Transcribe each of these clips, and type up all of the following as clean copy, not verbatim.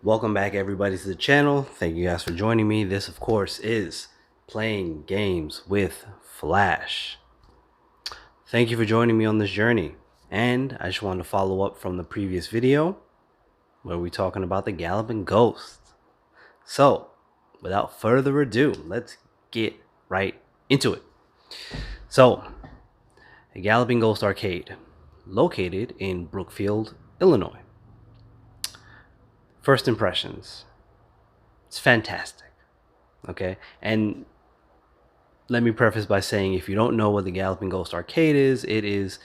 Welcome back everybody to the channel. Thank you guys for joining me. This of course is Playing Games with Flash. Thank you for joining me on this journey. And I just wanted to follow up from the previous video where we're talking about the Galloping Ghost. So without further ado, let's get right into it. So the Galloping Ghost Arcade, located in Brookfield, Illinois. First impressions. It's fantastic. Okay, and let me preface by saying, if you don't know what the Galloping Ghost Arcade is, it is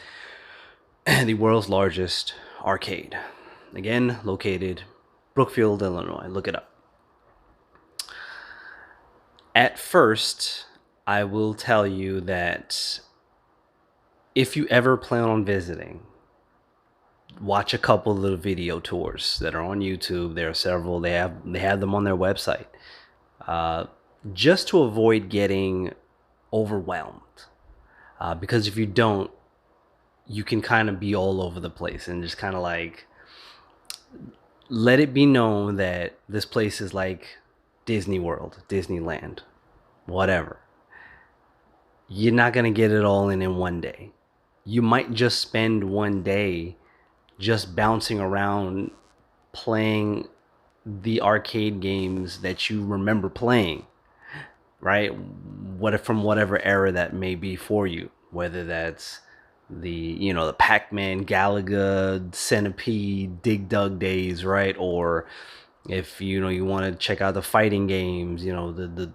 the world's largest arcade. Again, located Brookfield, Illinois. Look it up. At first, I will tell you that if you ever plan on visiting, watch a couple little video tours that are on YouTube. There are several. They have them on their website. Just to avoid getting overwhelmed, because if you don't, you can kind of be all over the place and just kind of like let it be known that this place is like Disney World, Disneyland, whatever. You're not gonna get it all in one day. You might just spend one day just bouncing around playing the arcade games that you remember playing, right? From whatever era that may be for you, whether that's the Pac-Man, Galaga, Centipede, Dig Dug days, right? Or if you want to check out the fighting games, the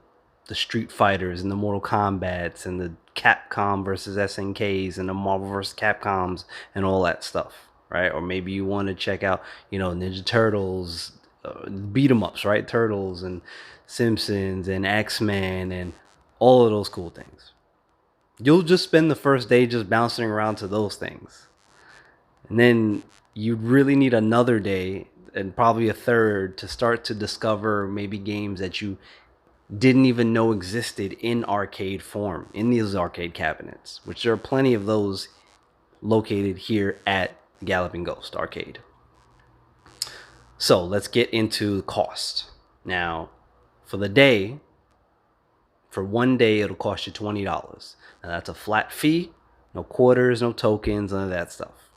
Street Fighters and the Mortal Kombats and the Capcom versus SNKs and the Marvel versus Capcoms and all that stuff, right? Or maybe you want to check out Ninja Turtles, beat 'em ups, right? Turtles and Simpsons and X-Men and all of those cool things. You'll just spend the first day just bouncing around to those things. And then you really need another day and probably a third to start to discover maybe games that you didn't even know existed in arcade form, in these arcade cabinets, which there are plenty of those located here at Galloping Ghost Arcade. So let's get into cost. Now, for the day, for one day, it'll cost you $20. Now that's a flat fee, no quarters, no tokens, none of that stuff.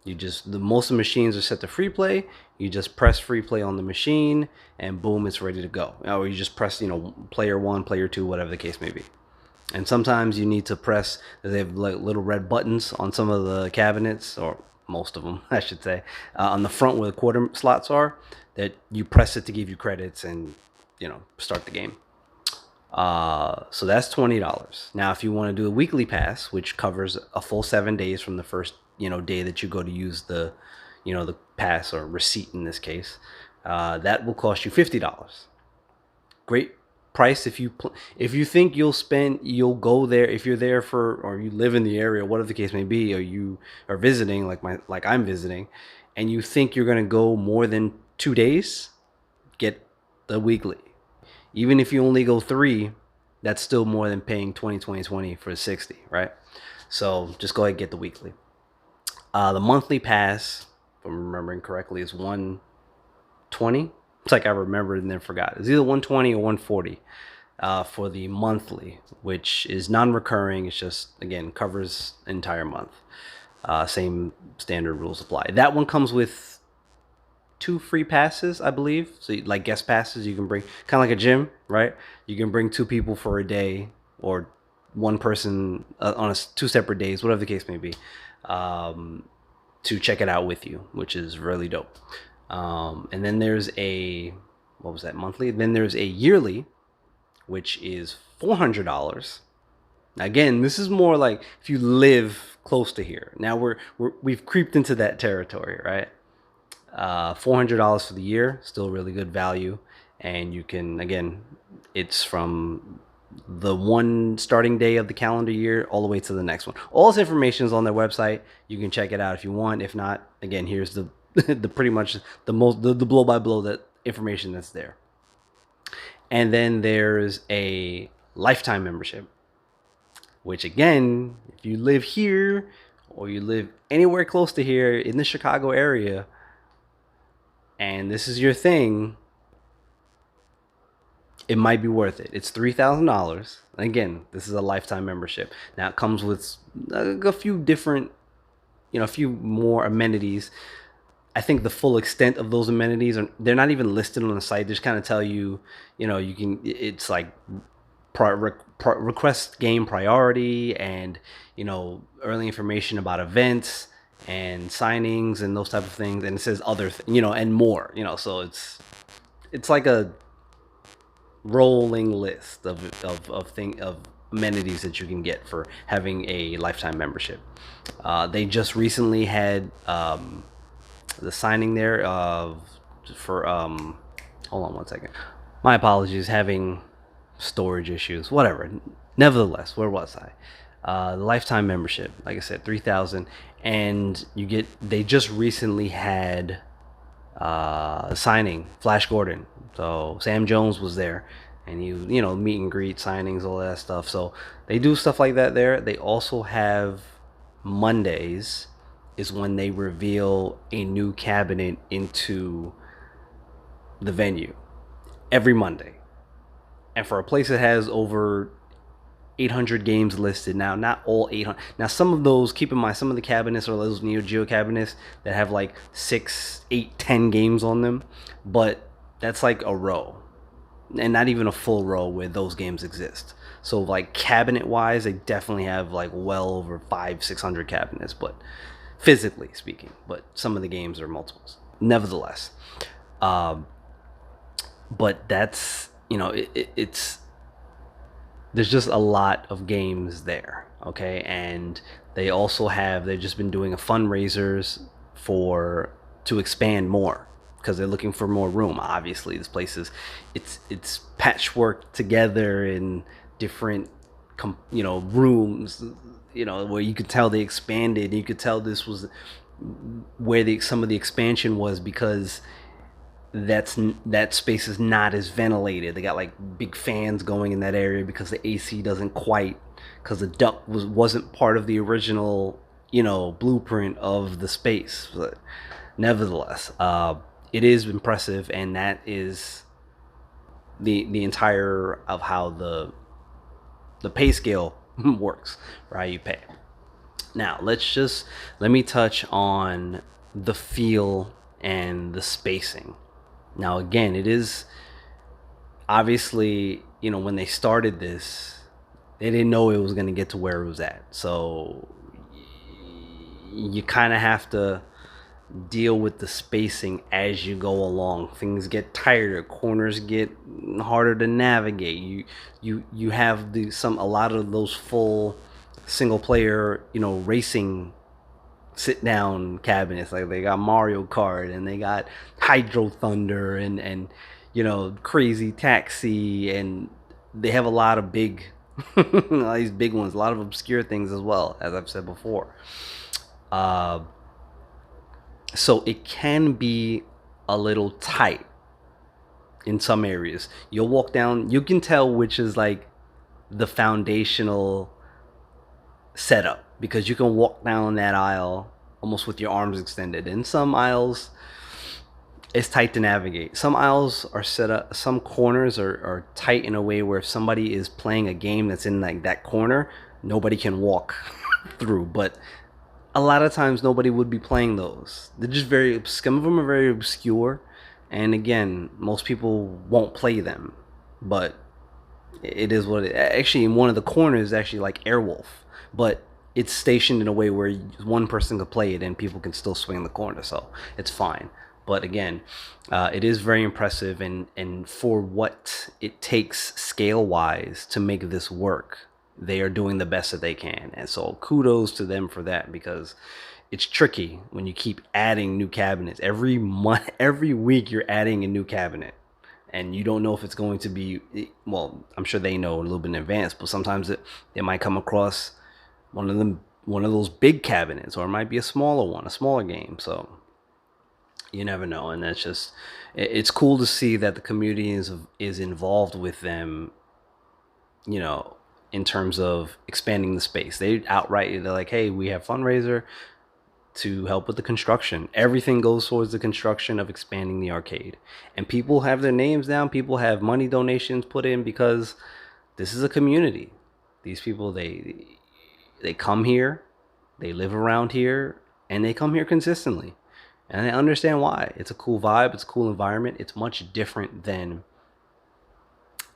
Most of the machines are set to free play. You just press free play on the machine and boom, it's ready to go. Or you just press, player one, player two, whatever the case may be. And sometimes you need to press, they have like little red buttons on some of the cabinets, or most of them, I should say, on the front where the quarter slots are, that you press it to give you credits and, start the game. So that's $20. Now, if you want to do a weekly pass, which covers a full 7 days from the first, day that you go to use the pass or receipt in this case, that will cost you $50. Great price if you think you'll go there, if you're there or you live in the area, whatever the case may be, or you are visiting like I'm visiting, and you think you're gonna go more than 2 days, get the weekly. Even if you only go 3, that's still more than paying 20 for 60, right? So just go ahead and get the weekly. The monthly pass, if I'm remembering correctly, is $120. It's like I remembered and then forgot. It's either $120 or $140 for the monthly, which is non-recurring. It's just, again, covers the entire month. Same standard rules apply. That one comes with 2 free passes, I believe. So like guest passes, you can bring, kind of like a gym, right? You can bring 2 people for a day, or 1 person on 2 separate days, whatever the case may be, to check it out with you, which is really dope. And then there's what was that, monthly? Then there's a yearly, which is $400. Again, this is more like if you live close to here. Now we've creeped into that territory, right? $400 for the year, still really good value. And you can, again, it's from the one starting day of the calendar year all the way to the next one. All this information is on their website. You can check it out if you want. If not, again, here's the pretty much the blow by blow that information that's there. And then there's a lifetime membership, which again, if you live here or you live anywhere close to here in the Chicago area, and this is your thing, it might be worth it. It's $3,000. Again, this is a lifetime membership. Now it comes with a few different, a few more amenities. I think the full extent of those amenities they're not even listed on the site. They just kind of tell you, you can. It's like request game priority, and early information about events and signings and those type of things. And it says other, and more. So it's like a rolling list of amenities that you can get for having a lifetime membership. They just recently had the signing there of for hold on one second. My apologies, having storage issues. Whatever. Nevertheless, where was I? Lifetime membership, like I said, 3,000, and you get. They just recently had signing Flash Gordon. So Sam Jones was there, and meet and greet signings, all that stuff. So they do stuff like that there. They also have Mondays is when they reveal a new cabinet into the venue every Monday. And for a place that has over 800 games listed now, not all 800. Now, some of those, keep in mind, some of the cabinets are those Neo Geo cabinets that have like 6, 8, 10 games on them, but that's like a row, and not even a full row where those games exist. So, like cabinet wise, they definitely have like well over 500-600 cabinets, but physically speaking, but some of the games are multiples. Nevertheless, but that's it's there's just a lot of games there, okay? And they've just been doing a fundraisers to expand more because they're looking for more room. Obviously, this place it's patchwork together in different rooms, where you could tell they expanded. You could tell this was where some of the expansion was, because that space is not as ventilated. They got like big fans going in that area because the AC doesn't quite, because the duct wasn't part of the original blueprint of the space. But nevertheless, it is impressive, and that is the entire of how the pay scale works, right? You pay. Now let me touch on the feel and the spacing. Now, again, it is obviously, when they started this, they didn't know it was going to get to where it was at. So you kind of have to deal with the spacing as you go along. Things get tighter, corners get harder to navigate. You have a lot of those full single player, racing sit down cabinets. Like they got Mario Kart, and they got Hydro Thunder, and Crazy Taxi, and they have a lot of big these big ones, a lot of obscure things as well, as I've said before. So it can be a little tight in some areas. You'll walk down, you can tell which is like the foundational setup, because you can walk down that aisle almost with your arms extended. In some aisles, it's tight to navigate. Some aisles are set up, some corners are tight in a way where if somebody is playing a game that's in like that corner, nobody can walk through. But a lot of times nobody would be playing those. They're just some of them are very obscure, and again, most people won't play them. But it is what it actually, in one of the corners is actually like Airwolf, but it's stationed in a way where one person can play it and people can still swing the corner, so it's fine. But again, it is very impressive, and for what it takes scale wise to make this work, they are doing the best that they can. And so kudos to them for that, because it's tricky when you keep adding new cabinets every month. Every week you're adding a new cabinet, and you don't know if it's going to be, well, I'm sure they know a little bit in advance, but sometimes they might come across one of those big cabinets, or it might be a smaller game. So you never know. And it's cool to see that the community is involved with them, in terms of expanding the space. They're like, hey, we have fundraiser, to help with the construction. Everything goes towards the construction of expanding the arcade. And people have their names down. People have money donations put in because this is a community. These people, they come here, they live around here, and they come here consistently. And I understand why. It's a cool vibe. It's a cool environment. It's much different than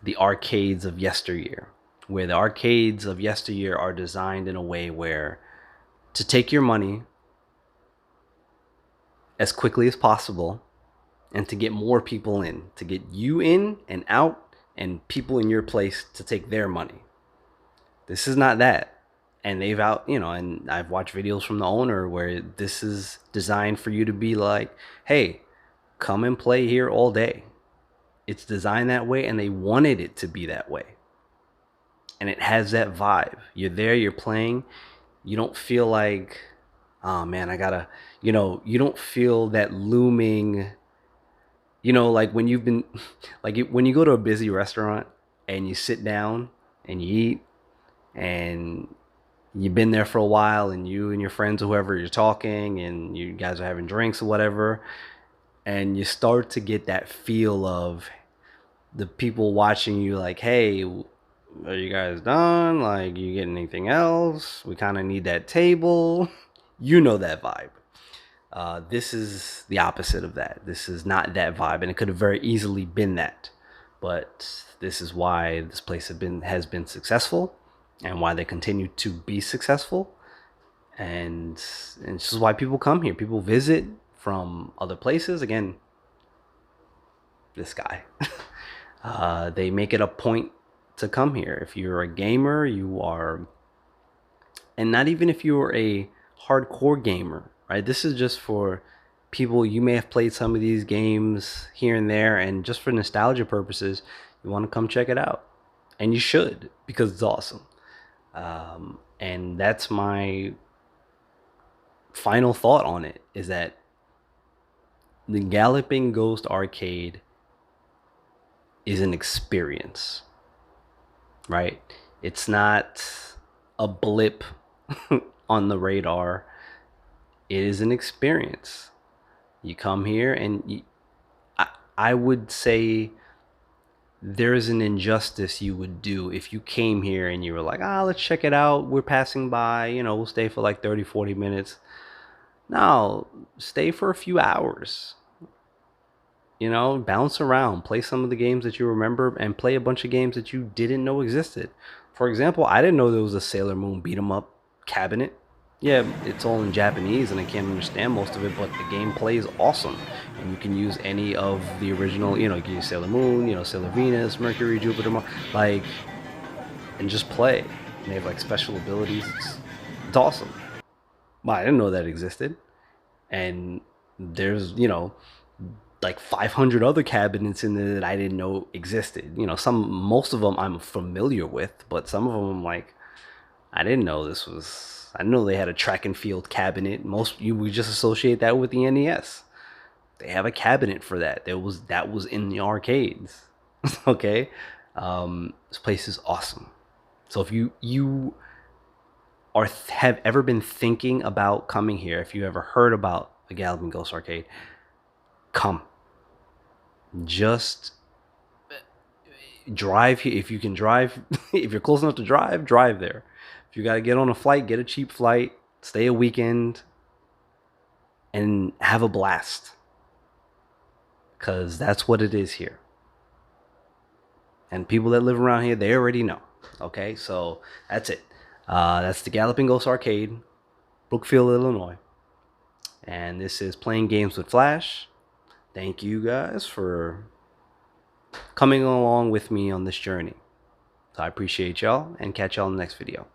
the arcades of yesteryear, where the arcades of yesteryear are designed in a way where to take your money as quickly as possible and to get more people in, to get you in and out and people in your place to take their money. This is not that. And they've out, and I've watched videos from the owner where this is designed for you to be like, hey, come and play here all day. It's designed that way, and they wanted it to be that way. And it has that vibe. You're there, you're playing. You don't feel like, oh man, I gotta, you don't feel that looming, like when you've been, when you go to a busy restaurant and you sit down and you eat and you've been there for a while and you and your friends or whoever, you're talking and you guys are having drinks or whatever, and you start to get that feel of the people watching you like, hey, are you guys done? Like, you getting anything else? We kind of need that table. You know that vibe. This is the opposite of that. This is not that vibe, and it could have very easily been that. But this is why this place has been successful, and why they continue to be successful. And this is why people come here. People visit from other places. Again, this guy. They make it a point to come here. If you're a gamer, and not even if you're a hardcore gamer, right? This is just for people, you may have played some of these games here and there, and just for nostalgia purposes, you want to come check it out. And you should, because it's awesome. And that's my final thought on it, is that the Galloping Ghost arcade is an experience, right? It's not a blip on the radar. It is an experience. You come here and I would say there's an injustice you would do if you came here and you were like, let's check it out. We're passing by, we'll stay for like 30, 40 minutes. No, stay for a few hours. Bounce around, play some of the games that you remember, and play a bunch of games that you didn't know existed. For example, I didn't know there was a Sailor Moon beat 'em up cabinet. Yeah, it's all in Japanese and I can't understand most of it, but the gameplay is awesome. And you can use any of the original, you can use Sailor Moon, Sailor Venus, Mercury, Jupiter, and just play. And they have like special abilities. It's awesome. Well, I didn't know that existed. And there's, like 500 other cabinets in there that I didn't know existed. Most of them I'm familiar with, but some of them I'm like, I didn't know this was. I didn't know they had a track and field cabinet. We just associate that with the NES. They have a cabinet for that. That was in the arcades. Okay, this place is awesome. So if you have ever been thinking about coming here, if you ever heard about the Galloping Ghost arcade, come. Just drive here. If you can drive, if you're close enough to drive there. If you got to get on a flight, get a cheap flight, stay a weekend, and have a blast. Because that's what it is here. And people that live around here, they already know. Okay, so that's it. That's the Galloping Ghost Arcade, Brookfield, Illinois. And this is Playing Games with Flash. Thank you guys for coming along with me on this journey. So I appreciate y'all, and catch y'all in the next video.